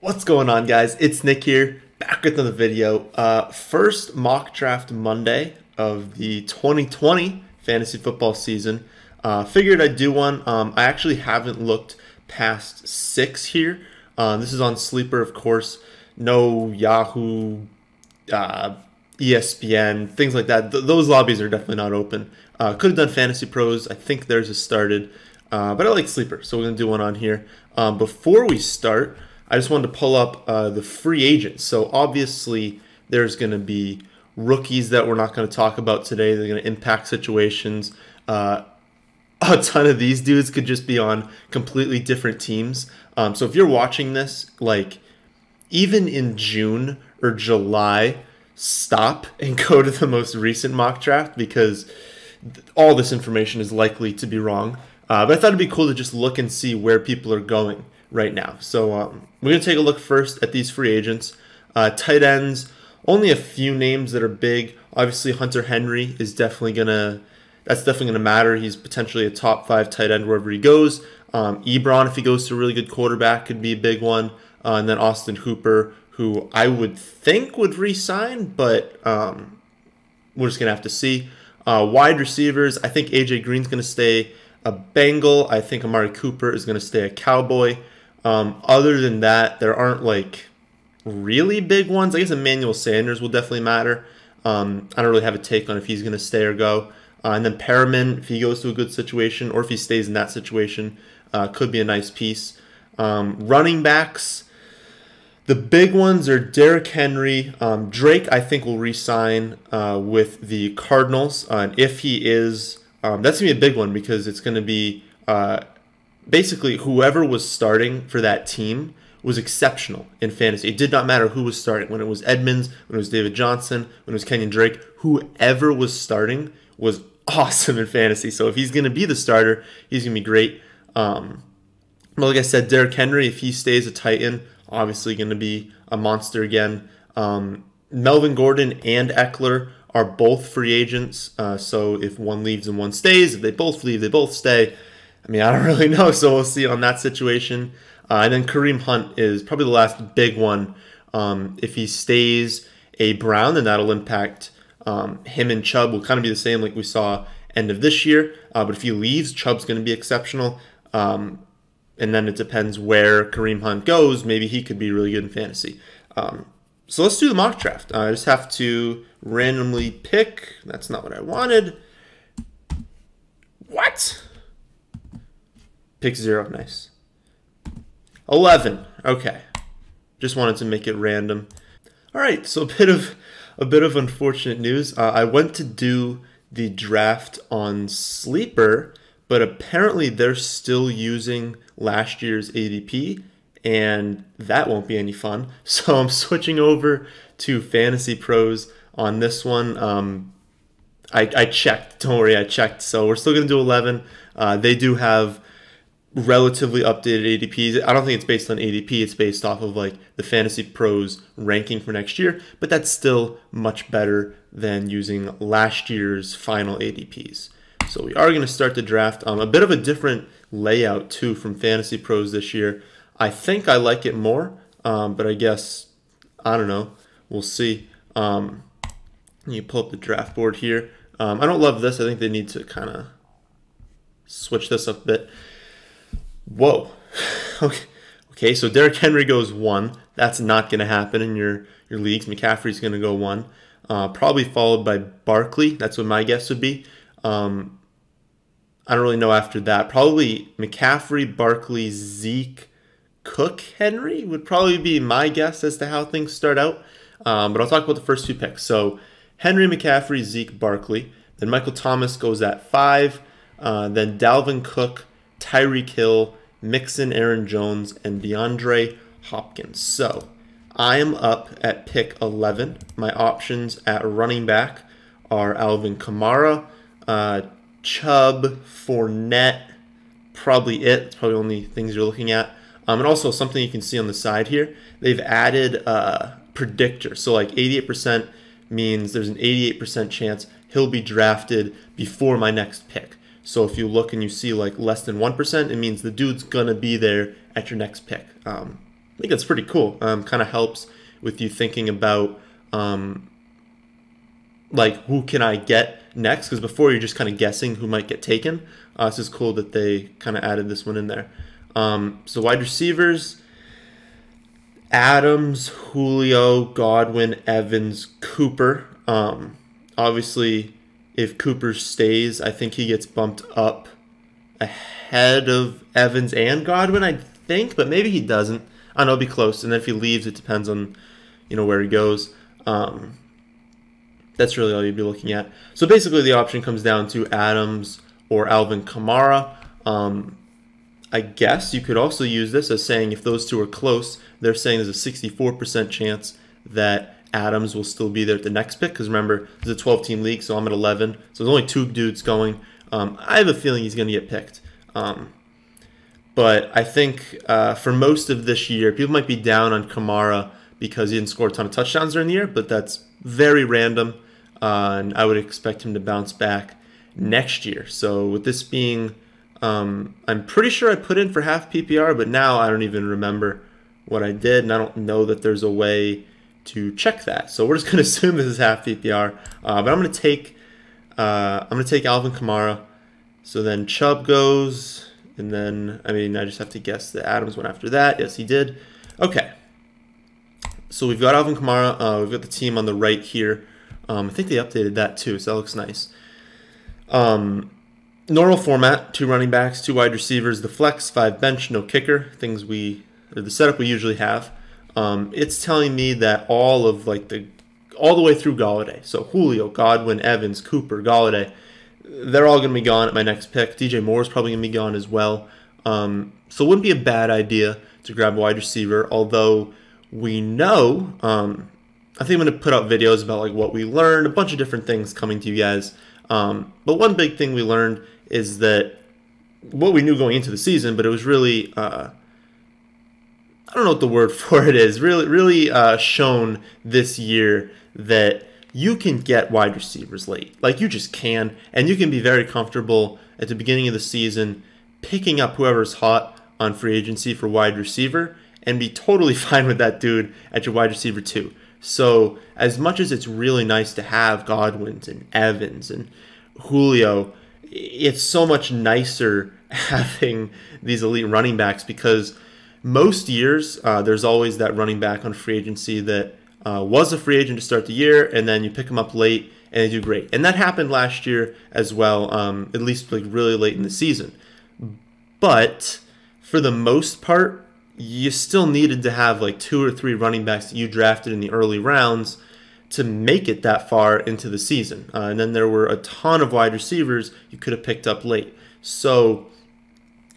What's going on, guys? It's Nick here, back with another video. First mock draft Monday of the 2020 fantasy football season. Figured I'd do one. I actually haven't looked past 6 here. This is on Sleeper, of course. No Yahoo, ESPN, things like that. Those lobbies are definitely not open. Could have done Fantasy Pros. I think theirs is started. But I like Sleeper, so we're going to do one on here. Before we start, I just wanted to pull up the free agents. So obviously there's going to be rookies that we're not going to talk about today. They're going to impact situations. A ton of these dudes could just be on completely different teams. So if you're watching this, like even in June or July, stop and go to the most recent mock draft because all this information is likely to be wrong. But I thought it'd be cool to just look and see where people are going right now. So we're going to take a look first at these free agents. Tight ends, only a few names that are big. Obviously, Hunter Henry is definitely gonna matter. He's potentially a top 5 tight end wherever he goes. Ebron, if he goes to a really good quarterback, could be a big one. And then Austin Hooper, who I would think would re-sign, but we're just gonna have to see. Wide receivers, I think AJ Green's gonna stay a Bengal. I think Amari Cooper is gonna stay a Cowboy. Other than that, there aren't like really big ones. I guess Emmanuel Sanders will definitely matter. I don't really have a take on if he's going to stay or go. And then Perriman, if he goes to a good situation or if he stays in that situation, could be a nice piece. Running backs, the big ones are Derrick Henry. Drake, I think, will re-sign with the Cardinals. And if he is, that's going to be a big one because it's going to be basically whoever was starting for that team was exceptional in fantasy. It did not matter who was starting. When it was Edmonds, when it was David Johnson, when it was Kenyon Drake, whoever was starting was awesome in fantasy. So if he's going to be the starter, he's going to be great. But like I said, Derrick Henry, if he stays a Titan, obviously going to be a monster again. Melvin Gordon and Eckler are both free agents. So if one leaves and one stays, if they both leave, they both stay. I mean, I don't really know, so we'll see on that situation. And then Kareem Hunt is probably the last big one. If he stays a Brown, then that'll impact him and Chubb will kind of be the same like we saw end of this year. But if he leaves, Chubb's going to be exceptional. And then it depends where Kareem Hunt goes. Maybe he could be really good in fantasy. So let's do the mock draft. I just have to randomly pick. That's not what I wanted. What? Pick 0, nice. 11, okay. Just wanted to make it random. All right, so a bit of unfortunate news. I went to do the draft on Sleeper, but apparently they're still using last year's ADP, and that won't be any fun. So I'm switching over to Fantasy Pros on this one. I checked. Don't worry, I checked. So we're still gonna do 11. They do have relatively updated ADPs. I don't think it's based on ADP. It's based off of like the Fantasy Pros ranking for next year, but that's still much better than using last year's final ADPs. So we are going to start the draft. A bit of a different layout too from Fantasy Pros this year. I think I like it more, but I guess, I don't know. We'll see. You pull up the draft board here. I don't love this. I think they need to kind of switch this up a bit. Whoa. Okay, so Derrick Henry goes 1. That's not going to happen in your leagues. McCaffrey's going to go 1. Probably followed by Barkley. That's what my guess would be. I don't really know after that. Probably McCaffrey, Barkley, Zeke, Cook, Henry would probably be my guess as to how things start out. But I'll talk about the first 2 picks. So Henry, McCaffrey, Zeke, Barkley. Then Michael Thomas goes at 5. Then Dalvin Cook, Tyreek Hill, Mixon, Aaron Jones, and DeAndre Hopkins. So I am up at pick 11. My options at running back are Alvin Kamara, Chubb, Fournette, probably it. It's probably the only things you're looking at. And also something you can see on the side here, they've added predictor. So like 88% means there's an 88% chance he'll be drafted before my next pick. So if you look and you see like less than 1%, it means the dude's going to be there at your next pick. think that's pretty cool. Kind of helps with you thinking about like who can I get next, because before you're just kind of guessing who might get taken. This is cool that they kind of added this one in there. So wide receivers, Adams, Julio, Godwin, Evans, Cooper. Obviously, if Cooper stays, I think he gets bumped up ahead of Evans and Godwin, I think, but maybe he doesn't. I don't know, it'll be close. And then if he leaves, it depends on, where he goes. That's really all you'd be looking at. So basically, the option comes down to Adams or Alvin Kamara. I guess you could also use this as saying if those two are close, they're saying there's a 64% chance that Adams will still be there at the next pick. Because remember, it's a 12-team league, so I'm at 11. So there's only 2 dudes going. I have a feeling he's going to get picked. But I think for most of this year, people might be down on Kamara because he didn't score a ton of touchdowns during the year, but that's very random, and I would expect him to bounce back next year. So with this being, I'm pretty sure I put in for half PPR, but now I don't even remember what I did, and I don't know that there's a way to check that. So we're just going to assume this is half PPR, but I'm going to take Alvin Kamara. So then Chubb goes, and then I just have to guess that Adams went after that. Yes, he did. Okay. So we've got Alvin Kamara. We've got the team on the right here. I think they updated that too, so that looks nice. Normal format: 2 running backs, 2 wide receivers, the flex, 5 bench, no kicker. The setup we usually have. It's telling me that all the way through Galladay. So Julio, Godwin, Evans, Cooper, Galladay, they're all going to be gone at my next pick. DJ Moore is probably going to be gone as well. So it wouldn't be a bad idea to grab a wide receiver, although we know, I think I'm going to put out videos about what we learned, a bunch of different things coming to you guys. But one big thing we learned is that what we knew going into the season, but it was really, I don't know what the word for it is, really shown this year that you can get wide receivers late. You just can, and you can be very comfortable at the beginning of the season picking up whoever's hot on free agency for wide receiver and be totally fine with that dude at your wide receiver too. So as much as it's really nice to have Godwins and Evans and Julio, it's so much nicer having these elite running backs, because most years there's always that running back on free agency that was a free agent to start the year, and then you pick them up late and they do great. And that happened last year as well, at least really late in the season. But for the most part, you still needed to have 2 or 3 running backs that you drafted in the early rounds to make it that far into the season. And then there were a ton of wide receivers you could have picked up late. So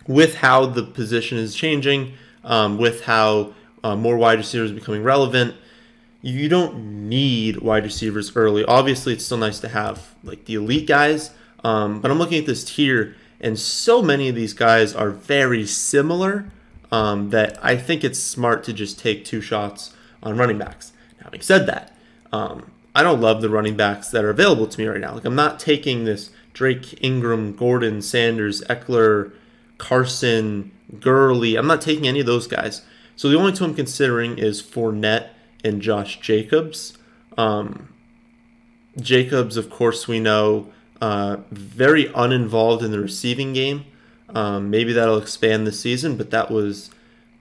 with how the position is changing, with how more wide receivers are becoming relevant, you don't need wide receivers early. Obviously, it's still nice to have the elite guys, but I'm looking at this tier, and so many of these guys are very similar that I think it's smart to just take 2 shots on running backs. Now, having said that, I don't love the running backs that are available to me right now. I'm not taking this Drake, Ingram, Gordon, Sanders, Eckler, Carson, Gurley. I'm not taking any of those guys. So the only 2 I'm considering is Fournette and Josh Jacobs. Jacobs, of course, we know, very uninvolved in the receiving game. Maybe that'll expand this season, but that was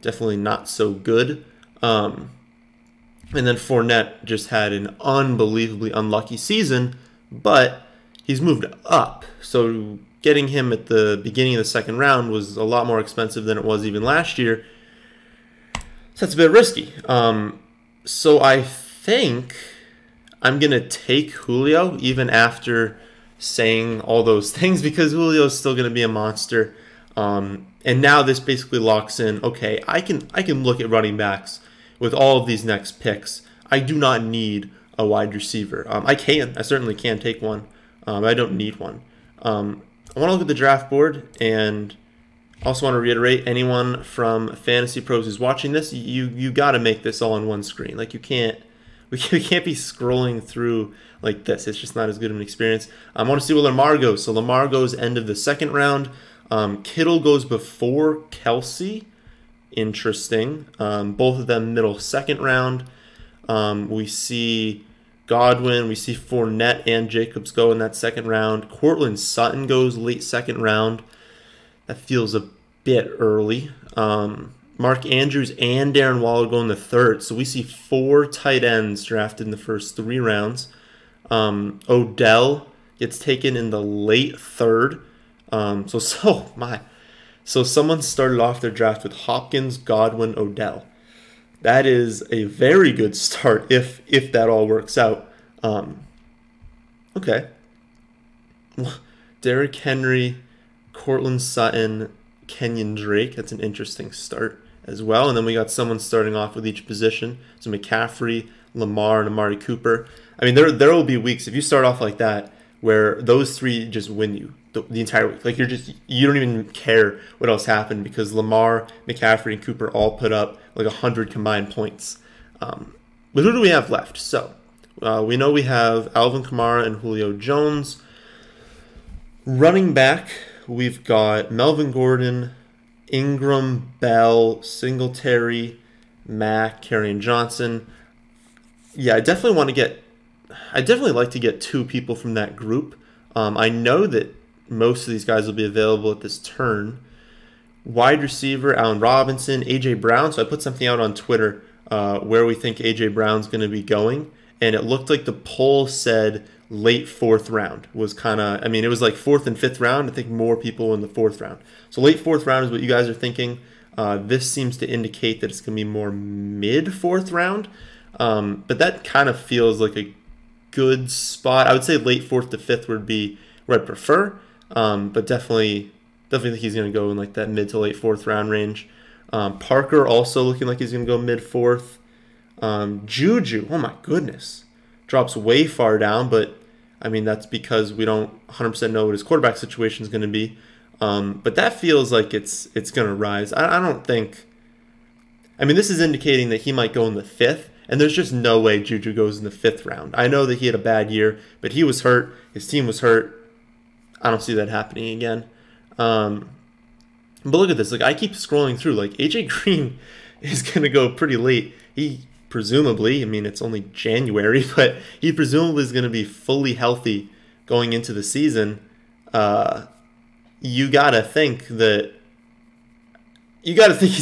definitely not so good. And then Fournette just had an unbelievably unlucky season, but he's moved up. So getting him at the beginning of the second round was a lot more expensive than it was even last year. So that's a bit risky. So I think I'm going to take Julio even after saying all those things, because Julio is still going to be a monster. And now this basically locks in, okay, I can look at running backs with all of these next picks. I do not need a wide receiver. I certainly can take one. I don't need one. I want to look at the draft board, and also want to reiterate, anyone from Fantasy Pros who's watching this, you got to make this all on one screen. We can't be scrolling through like this. It's just not as good of an experience. I want to see where Lamar goes. So Lamar goes end of the second round. Kittle goes before Kelsey interesting. Both of them middle second round. We see Godwin, we see Fournette and Jacobs go in that second round. Courtland Sutton goes late second round. That feels a bit early. Mark Andrews and Darren Waller go in the third. So we see 4 tight ends drafted in the first 3 rounds. Odell gets taken in the late third. So someone started off their draft with Hopkins, Godwin, Odell. That is a very good start if that all works out. Okay. Derrick Henry, Courtland Sutton, Kenyon Drake. That's an interesting start as well. And then we got someone starting off with each position. So McCaffrey, Lamar, and Amari Cooper. I mean, there will be weeks if you start off like that where those 3 just win you the entire week. Like you don't even care what else happened because Lamar, McCaffrey, and Cooper all put up like 100 combined points. But who do we have left? So we know we have Alvin Kamara and Julio Jones. Running back, we've got Melvin Gordon, Ingram, Bell, Singletary, Mack, Kerryon Johnson. Yeah, I'd definitely like to get 2 people from that group. I know that most of these guys will be available at this turn. Wide receiver, Allen Robinson, A.J. Brown. So I put something out on Twitter where we think A.J. Brown's going to be going. And it looked like the poll said late 4th round was kind of, I mean, it was like 4th and 5th round. I think more people in the 4th round. So late 4th round is what you guys are thinking. This seems to indicate that it's going to be more mid 4th round. But that kind of feels like a good spot. I would say late 4th to 5th would be where I'd prefer. But definitely think he's going to go in like that mid to late 4th round range. Parker also looking like he's going to go mid 4th. Juju, oh my goodness, drops way far down, but I mean that's because we don't 100% know what his quarterback situation is going to be. But that feels like it's going to rise. I don't think. I mean, this is indicating that he might go in the 5th, and there's just no way Juju goes in the 5th round. I know that he had a bad year, but he was hurt. His team was hurt. I don't see that happening again. But look at this. Like I keep scrolling through. Like AJ Green is going to go pretty late. He presumably, I mean, it's only January, but he presumably is going to be fully healthy going into the season. You gotta think he's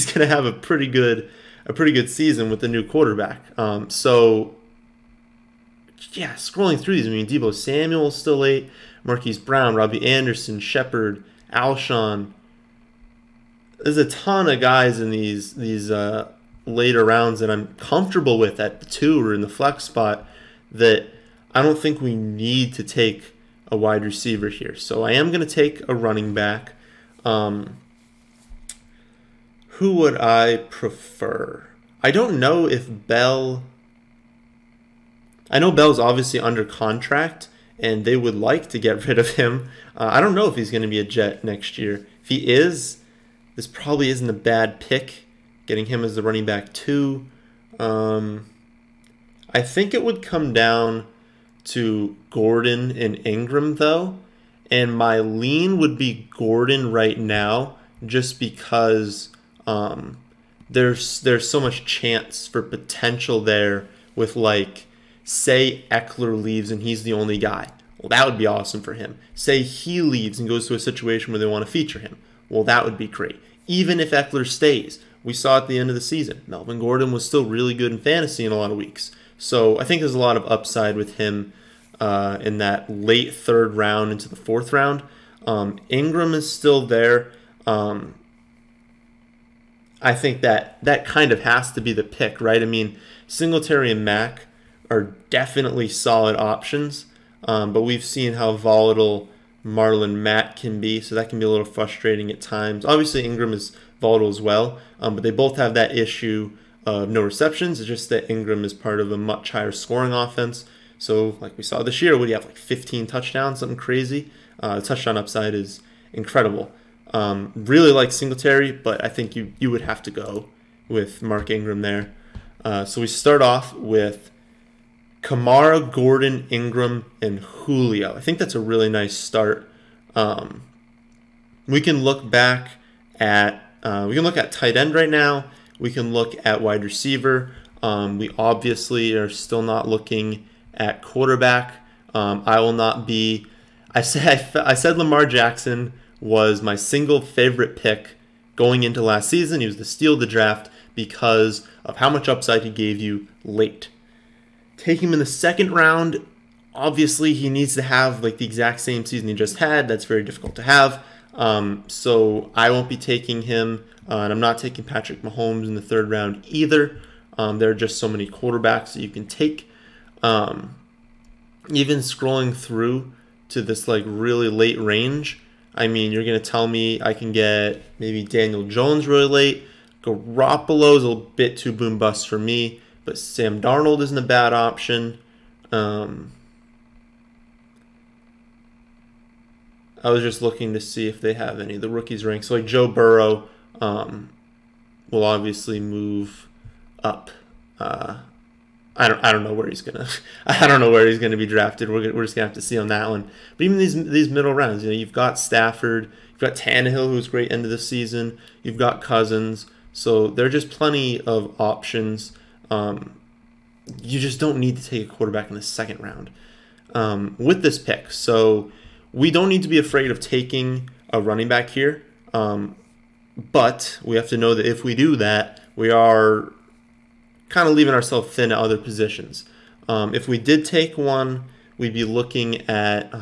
going to have a pretty good season with the new quarterback. So yeah, scrolling through these, I mean, Deebo Samuel's still late, Marquise Brown, Robbie Anderson, Shepard, Alshon. There's a ton of guys in these later rounds that I'm comfortable with at the 2 or in the flex spot that I don't think we need to take a wide receiver here. So I am going to take a running back. Who would I prefer? I don't know if Bell... I know Bell's obviously under contract, and they would like to get rid of him. I don't know if he's going to be a Jet next year. If he is, this probably isn't a bad pick, getting him as the running back 2. I think it would come down to Gordon and Ingram, though. And my lean would be Gordon right now, just because there's so much chance for potential there with, like, say Eckler leaves and he's the only guy. Well, that would be awesome for him. Say he leaves and goes to a situation where they want to feature him. Well, that would be great. Even if Eckler stays, we saw at the end of the season, Melvin Gordon was still really good in fantasy in a lot of weeks. So I think there's a lot of upside with him in that late 3rd round into the 4th round. Ingram is still there. I think that kind of has to be the pick, right? I mean, Singletary and Mack are definitely solid options, but we've seen how volatile Marlon Mack can be, so that can be a little frustrating at times. Obviously, Ingram is volatile as well, but they both have that issue of no receptions. It's just that Ingram is part of a much higher scoring offense. So, like we saw this year, what do you have, like 15 touchdowns, something crazy? The touchdown upside is incredible. Really like Singletary, but I think you would have to go with Mark Ingram there. So we start off with Kamara, Gordon, Ingram, and Julio. I think that's a really nice start. We can look back at We can look at tight end right now. We can look at wide receiver. We obviously are still not looking at quarterback. I will not be. I said Lamar Jackson was my single favorite pick going into last season. He was the steal of the draft because of how much upside he gave you late. Take him in the second round. Obviously, he needs to have like the exact same season he just had. That's very difficult to have. So I won't be taking him, and I'm not taking Patrick Mahomes in the third round either. There are just so many quarterbacks that you can take. Even scrolling through to this like really late range, I mean, you're going to tell me I can get maybe Daniel Jones really late. Garoppolo's a bit too boom bust for me, but Sam Darnold isn't a bad option. I was just looking to see if they have any of the rookies ranked. So like Joe Burrow will obviously move up. I don't know where he's gonna be drafted. We're just gonna have to see on that one. But even these middle rounds, you've got Stafford, you've got Tannehill, who's great end of the season. You've got Cousins, so there are just plenty of options. You just don't need to take a quarterback in the second round with this pick. So we don't need to be afraid of taking a running back here, but we have to know that if we do that, we are kind of leaving ourselves thin at other positions. If we did take one, we'd be looking at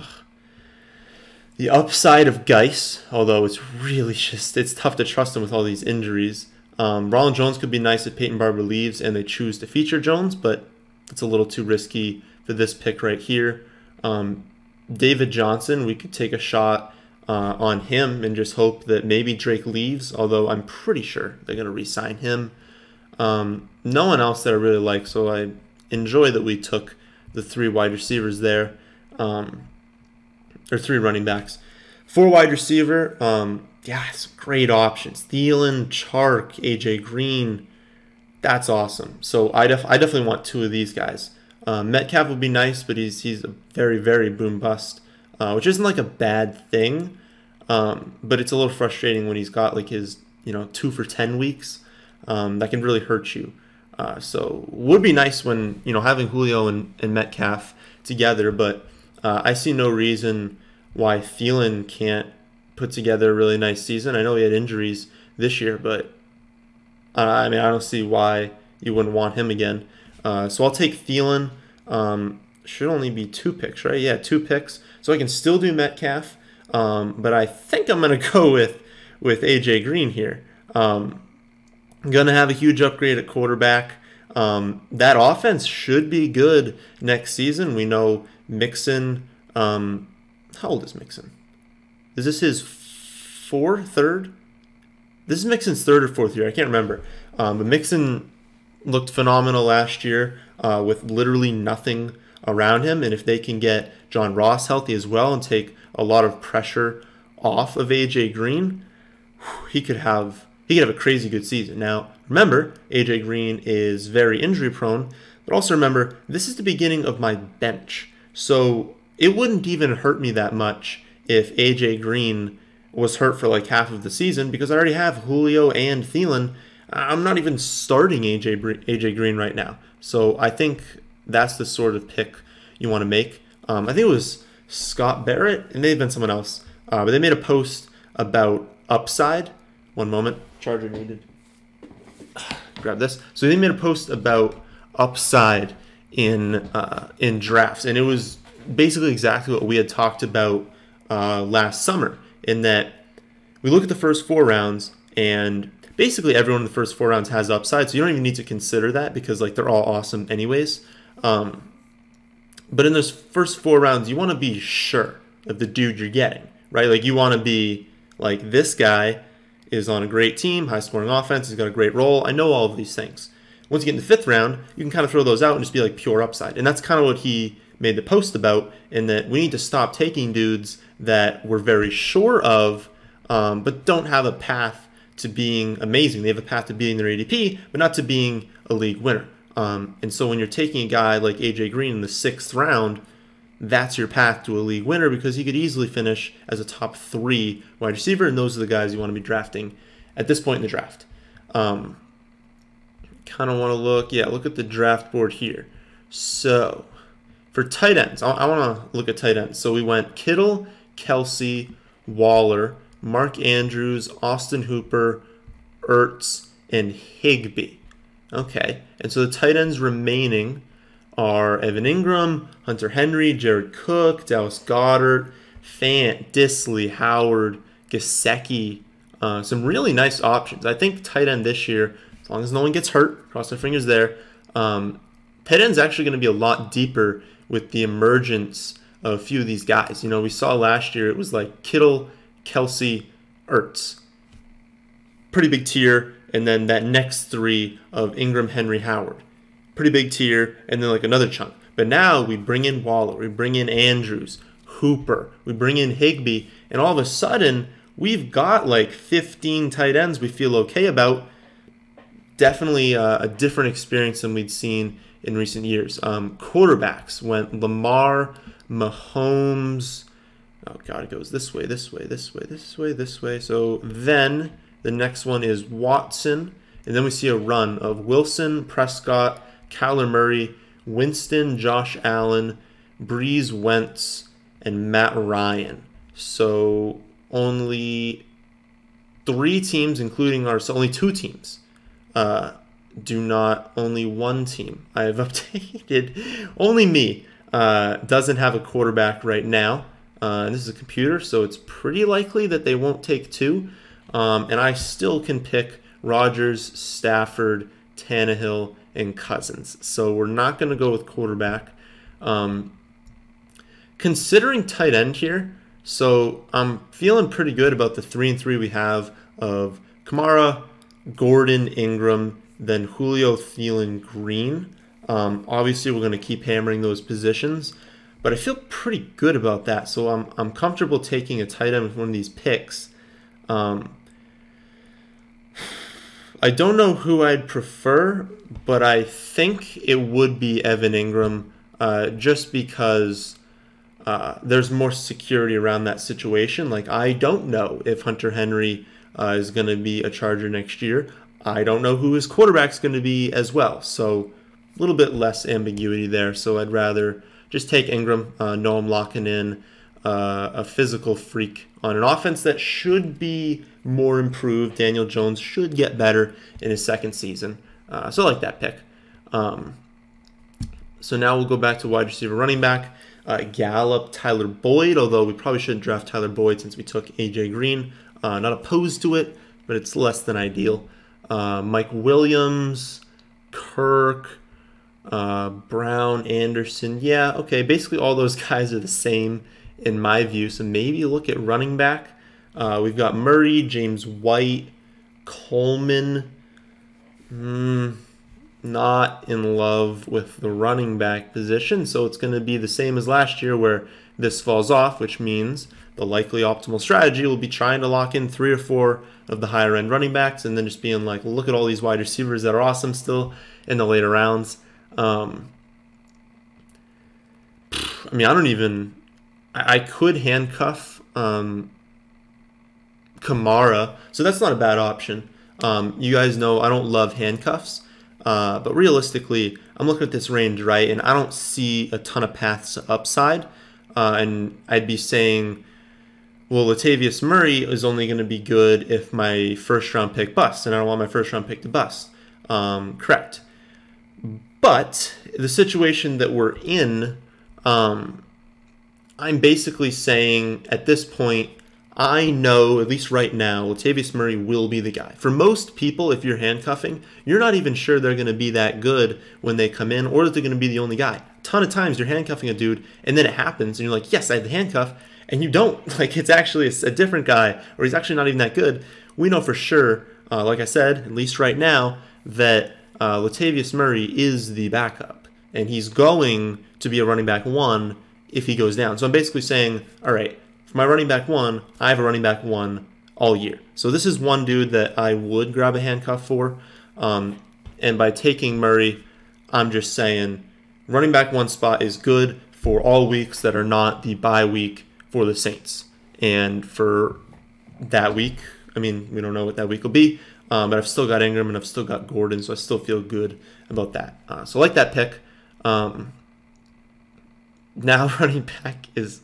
the upside of Geis, although it's tough to trust him with all these injuries. Ronald Jones could be nice if Peyton Barber leaves and they choose to feature Jones, but it's a little too risky for this pick right here. David Johnson, we could take a shot on him and just hope that maybe Drake leaves, although I'm pretty sure they're going to re-sign him. No one else that I really like, so I enjoy that we took the 3 wide receivers there, or 3 running backs. 4 wide receiver, it's great options. Thielen, Chark, AJ Green, that's awesome. So I definitely want 2 of these guys. Metcalf would be nice, but he's a very, very boom bust, which isn't like a bad thing, but it's a little frustrating when he's got like his 2 for 10 weeks. That can really hurt you. So would be nice when having Julio and Metcalf together, but I see no reason why Thielen can't put together a really nice season. I know he had injuries this year, but I don't see why you wouldn't want him again. So I'll take Thielen. Should only be 2 picks, right? Yeah, 2 picks. So I can still do Metcalf, but I think I'm going to go with AJ Green here. Going to have a huge upgrade at quarterback. That offense should be good next season. We know Mixon. How old is Mixon? Is this his third? This is Mixon's 3rd or 4th year. I can't remember. But Mixon looked phenomenal last year with literally nothing around him. And if they can get John Ross healthy as well and take a lot of pressure off of AJ Green, he could have a crazy good season. Now, remember, AJ Green is very injury prone, but also remember, this is the beginning of my bench. So it wouldn't even hurt me that much if AJ Green was hurt for like half of the season because I already have Julio and Thielen. I'm not even starting AJ Green right now. So I think that's the sort of pick you want to make. I think it was Scott Barrett. It may have been someone else. But they made a post about upside. One moment. Charger needed. Grab this. So they made a post about upside in drafts, and it was basically exactly what we had talked about last summer. In that we look at the first 4 rounds, and basically everyone in the first 4 rounds has upside, so you don't even need to consider that because like they're all awesome anyways. But in those first 4 rounds, you want to be sure of the dude you're getting, right? Like you want to be like, this guy is on a great team, high-scoring offense, he's got a great role. I know all of these things. Once you get in the 5th round, you can kind of throw those out and just be like pure upside. And that's kind of what he made the post about, in that we need to stop taking dudes that we're very sure of, but don't have a path to being amazing. They have a path to being their ADP, but not to being a league winner. And so when you're taking a guy like AJ Green in the 6th round, that's your path to a league winner because he could easily finish as a top 3 wide receiver, and those are the guys you want to be drafting at this point in the draft. Kind of want to look at the draft board here. So for tight ends, I want to look at tight ends. So we went Kittle, Kelsey, Waller, Mark Andrews, Austin Hooper, Ertz, and Higbee. Okay, and so the tight ends remaining are Evan Ingram, Hunter Henry, Jared Cook, Dallas Goedert, Fant, Disley, Howard, Gesicki. Some really nice options. I think tight end this year, as long as no one gets hurt, cross our fingers there, tight end's actually going to be a lot deeper with the emergence of a few of these guys. We saw last year it was like Kittle, Kelsey, Ertz. Pretty big tier. And then that next three of Ingram, Henry, Howard. Pretty big tier, and then like another chunk. But now we bring in Waller, we bring in Andrews, Hooper, we bring in Higbee, and all of a sudden we've got like 15 tight ends we feel okay about. Definitely a different experience than we'd seen in recent years. Quarterbacks went Lamar, Mahomes. Oh God, it goes this way, this way, this way, this way, this way. So then the next one is Watson, and then we see a run of Wilson, Prescott, Kyler Murray, Winston, Josh Allen, Breeze, Wentz, and Matt Ryan. So only 3 teams, including ours, only 2 teams only one team I have updated. Only me doesn't have a quarterback right now. And this is a computer, so it's pretty likely that they won't take 2. And I still can pick Rodgers, Stafford, Tannehill, and Cousins. So we're not going to go with quarterback. Considering tight end here, so I'm feeling pretty good about the 3-3 we have of Kamara, Gordon, Ingram, then Julio, Thielen, Green. Obviously, we're going to keep hammering those positions, but I feel pretty good about that. So I'm comfortable taking a tight end with one of these picks. I don't know who I'd prefer, but I think it would be Evan Ingram, just because there's more security around that situation. Like, I don't know if Hunter Henry is going to be a Charger next year. I don't know who his quarterback's going to be as well. So a little bit less ambiguity there. So I'd rather just take Ingram. Know I'm locking in a physical freak on an offense that should be more improved. Daniel Jones should get better in his second season. So I like that pick. So now we'll go back to wide receiver, running back. Gallup, Tyler Boyd, although we probably shouldn't draft Tyler Boyd since we took A.J. Green. Not opposed to it, but it's less than ideal. Mike Williams, Kirk, Brown, Anderson. Yeah, okay, basically all those guys are the same in my view. So maybe look at running back. We've got Murray, James White, Coleman. Not in love with the running back position, so it's going to be the same as last year where this falls off, which means the likely optimal strategy will be trying to lock in 3 or 4 of the higher end running backs and then just being like, look at all these wide receivers that are awesome still in the later rounds. I could handcuff Kamara, so that's not a bad option. You guys know I don't love handcuffs. But realistically, I'm looking at this range, right, and I don't see a ton of paths to upside. And I'd be saying, well, Latavius Murray is only going to be good if my first-round pick busts, and I don't want my first-round pick to bust. Correct. But the situation that we're in, I'm basically saying at this point, I know, at least right now, Latavius Murray will be the guy. For most people, if you're handcuffing, you're not even sure they're going to be that good when they come in or that they're going to be the only guy. A ton of times you're handcuffing a dude, and then it happens, and you're like, yes, I have the handcuff, and you don't. Like, it's actually a different guy, or he's actually not even that good. We know for sure, like I said, at least right now, that Latavius Murray is the backup, and he's going to be a running back 1 if he goes down. So I'm basically saying, all right, for my running back 1, I have a running back 1 all year. So this is one dude that I would grab a handcuff for. And by taking Murray, I'm just saying running back 1 spot is good for all weeks that are not the bye week for the Saints. And for that week, I mean, we don't know what that week will be, but I've still got Ingram and I've still got Gordon, so I still feel good about that. So I like that pick. Now running back is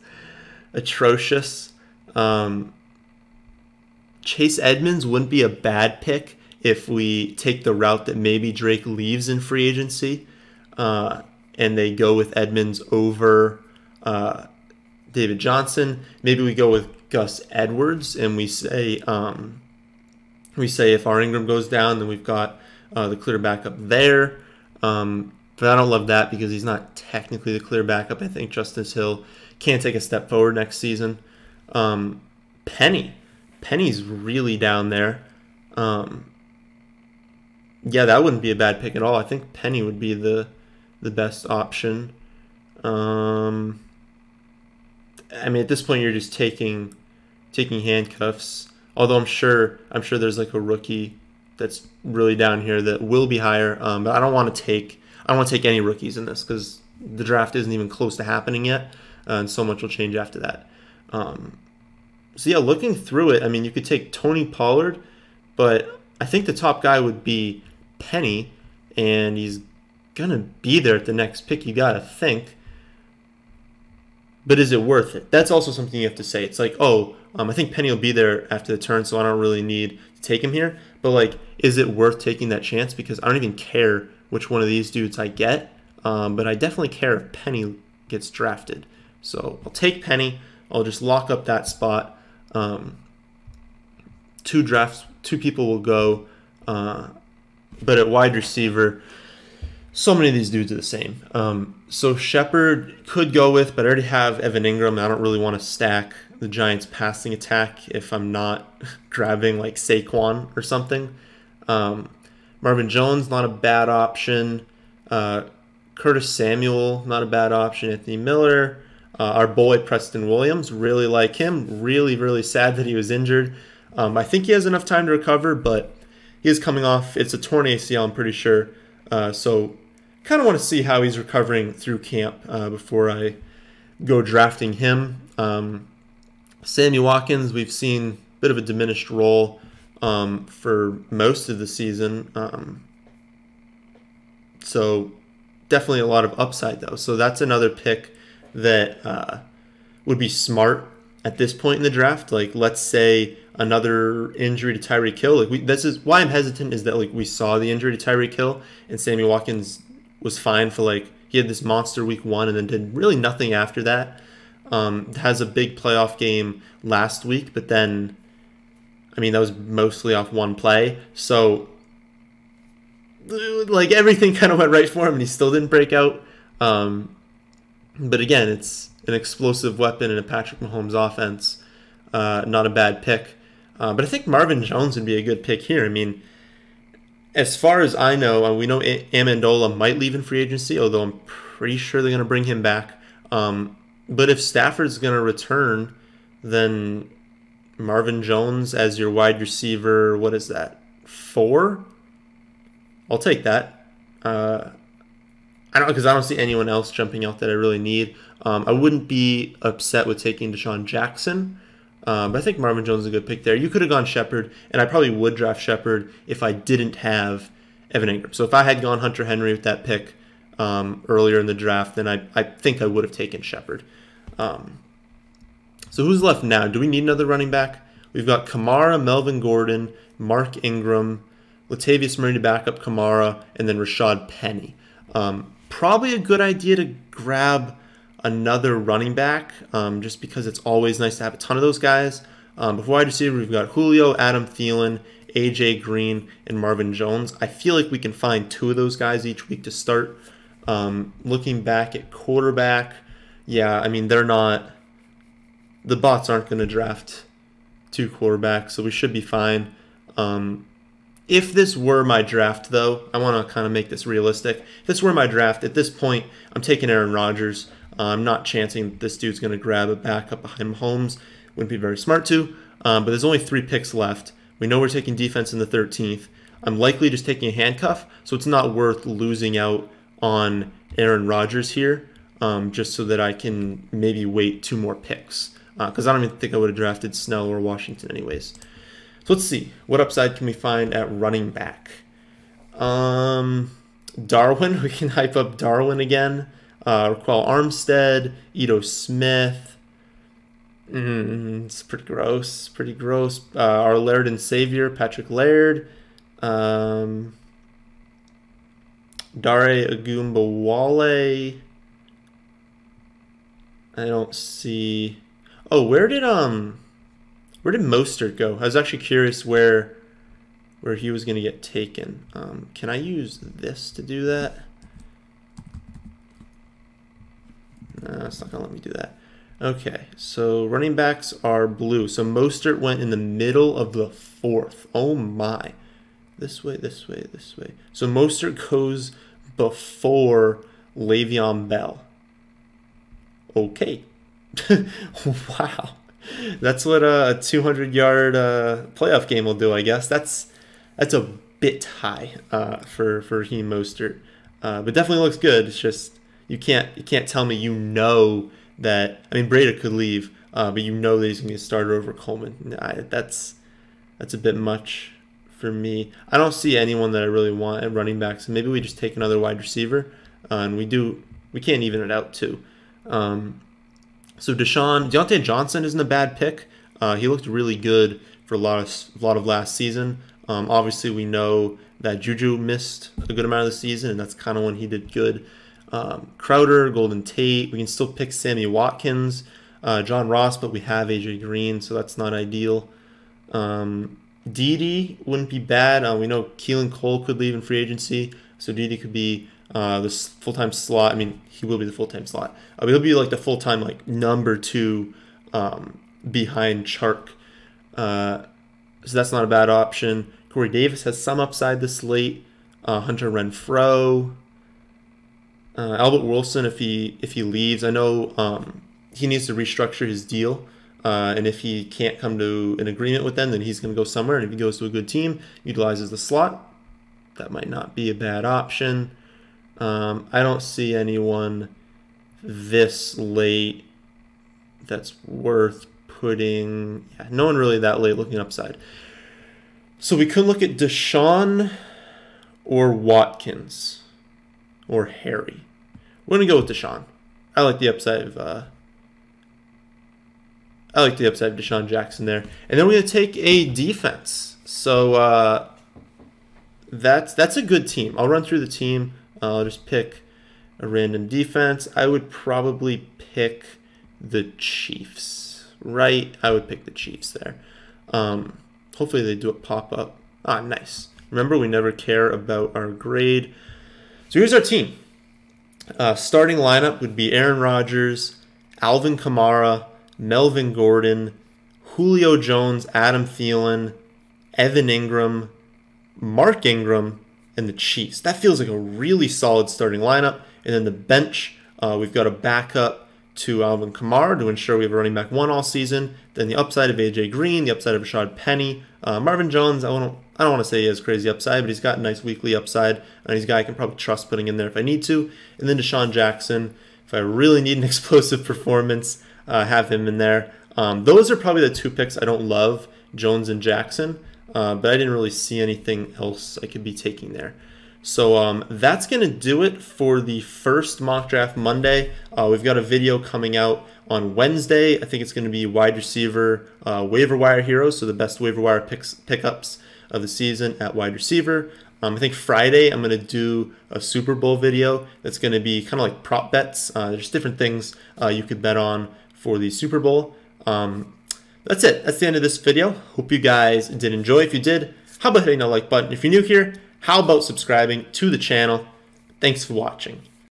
atrocious. Chase Edmonds wouldn't be a bad pick if we take the route that maybe Drake leaves in free agency, and they go with Edmonds over David Johnson. Maybe we go with Gus Edwards, and we say if our Ingram goes down, then we've got the clear backup there. But I don't love that because he's not technically the clear backup. I think Justice Hill can take a step forward next season. Penny's really down there. Yeah, that wouldn't be a bad pick at all. I think Penny would be the best option. I mean, at this point, you're just taking handcuffs. Although I'm sure there's like a rookie that's really down here that will be higher. But I don't want to take any rookies in this because the draft isn't even close to happening yet, and so much will change after that. So yeah, looking through it, I mean, you could take Tony Pollard, but I think the top guy would be Penny, and he's gonna be there at the next pick. You gotta think. But is it worth it? That's also something you have to say. It's like, I think Penny will be there after the turn, so I don't really need to take him here. But like, is it worth taking that chance? Because I don't even care which one of these dudes I get, but I definitely care if Penny gets drafted. So I'll take Penny. I'll just lock up that spot. Two people will go, but at wide receiver, so many of these dudes are the same. So Shepard could go with, but I already have Evan Ingram. I don't really want to stack the Giants' passing attack if I'm not grabbing like Saquon or something. Marvin Jones, not a bad option. Curtis Samuel, not a bad option. Anthony Miller. Our boy Preston Williams, really like him. Really, really sad that he was injured. I think he has enough time to recover, but he is coming off. It's a torn ACL, I'm pretty sure. So kind of want to see how he's recovering through camp before I go drafting him. Sammy Watkins, we've seen a bit of a diminished role for most of the season. So definitely a lot of upside, though. So that's another pick that would be smart at this point in the draft. Like, let's say another injury to Tyreek Hill. Like, this is why I'm hesitant, is that like we saw the injury to Tyreek Hill and Sammy Watkins was fine for like, he had this monster week 1 and then did really nothing after that. Has a big playoff game last week, but then, I mean, that was mostly off one play. So like everything kind of went right for him and he still didn't break out. But again, it's an explosive weapon in a Patrick Mahomes offense. Not a bad pick. But I think Marvin Jones would be a good pick here. I mean, as far as I know, we know Amendola might leave in free agency, although I'm pretty sure they're going to bring him back. But if Stafford's going to return, then Marvin Jones as your wide receiver, what is that, 4? I'll take that. Because I don't see anyone else jumping out that I really need. I wouldn't be upset with taking Deshaun Jackson, but I think Marvin Jones is a good pick there. You could have gone Shepard, and I probably would draft Shepard if I didn't have Evan Ingram. So if I had gone Hunter Henry with that pick earlier in the draft, then I think I would have taken Shepard. So who's left now? Do we need another running back? We've got Kamara, Melvin Gordon, Mark Ingram, Latavius Murray to back up Kamara, and then Rashad Penny. Probably a good idea to grab another running back, just because it's always nice to have a ton of those guys. Before wide receiver, we've got Julio, Adam Thielen, AJ Green, and Marvin Jones. I feel like we can find 2 of those guys each week to start. Looking back at quarterback, yeah, I mean, the bots aren't going to draft 2 quarterbacks, so we should be fine. If this were my draft, though, I want to kind of make this realistic. If this were my draft, at this point, I'm taking Aaron Rodgers. I'm not chancing this dude's going to grab a backup behind Mahomes. Wouldn't be very smart to. But there's only 3 picks left. We know we're taking defense in the 13th. I'm likely just taking a handcuff, so it's not worth losing out on Aaron Rodgers here, just so that I can maybe wait 2 more picks. Because I don't even think I would have drafted Snell or Washington anyways. So let's see. What upside can we find at running back? Darwin. We can hype up Darwin again. Raquel Armstead. Ito Smith. It's pretty gross. Pretty gross. Our Laird and Savior, Patrick Laird. Dare Agumbawale. I don't see. Oh, where did Mostert go? I was actually curious where he was going to get taken. Can I use this to do that? No, it's not going to let me do that. Okay, so running backs are blue. So Mostert went in the middle of the 4th. Oh my. This way, this way, this way. So Mostert goes before Le'Veon Bell. Okay. Wow. That's what a 200-yard playoff game will do, I guess. That's a bit high for Raheem Mostert. But definitely looks good. It's just you can't tell me that. I mean, Breda could leave, but you know that he's going to get started over Coleman. That's a bit much for me. I don't see anyone that I really want at running back, so maybe we just take another wide receiver, and we can't even it out too. So Deontay Johnson isn't a bad pick. He looked really good for a lot of last season. Obviously, we know that Juju missed a good amount of the season, and that's kind of when he did good. Crowder, Golden Tate. We can still pick Sammy Watkins, John Ross, but we have AJ Green, so that's not ideal. Dede wouldn't be bad. We know Keelan Cole could leave in free agency, so Dede could be this full-time slot. I mean, he will be the full-time slot. But he'll be like the full-time number 2 behind Chark. So that's not a bad option. Corey Davis has some upside this late. Hunter Renfrow. Albert Wilson, if he leaves, I know he needs to restructure his deal, and if he can't come to an agreement with them, then he's going to go somewhere. And if he goes to a good team, utilizes the slot, that might not be a bad option. I don't see anyone this late that's worth putting. Yeah, no one really that late looking upside. So we could look at Deshaun or Watkins or Harry. We're gonna go with Deshaun. I like the upside of Deshaun Jackson there. And then we're gonna take a defense. So that's a good team. I'll run through the team. I'll just pick a random defense. I would probably pick the Chiefs. Right? I would pick the Chiefs there. Hopefully they do a pop-up. Ah, nice. Remember, we never care about our grade. So here's our team. Starting lineup would be Aaron Rodgers, Alvin Kamara, Melvin Gordon, Julio Jones, Adam Thielen, Evan Ingram, Mark Ingram, and the Chiefs. That feels like a really solid starting lineup. And then the bench, we've got a backup to Alvin Kamara to ensure we have a running back 1 all season. Then the upside of AJ Green, the upside of Rashad Penny. Marvin Jones, I don't want to say he has crazy upside, but he's got a nice weekly upside. And he's a guy I can probably trust putting in there if I need to. And then Deshaun Jackson, if I really need an explosive performance, have him in there. Those are probably the 2 picks I don't love, Jones and Jackson. But I didn't really see anything else I could be taking there. So that's going to do it for the first Mock Draft Monday. We've got a video coming out on Wednesday. I think it's going to be wide receiver waiver wire heroes, so the best waiver wire pickups of the season at wide receiver. I think Friday I'm going to do a Super Bowl video that's going to be kind of like prop bets. There's different things you could bet on for the Super Bowl. That's it. That's the end of this video. Hope you guys did enjoy. If you did, how about hitting the like button? If you're new here, how about subscribing to the channel? Thanks for watching.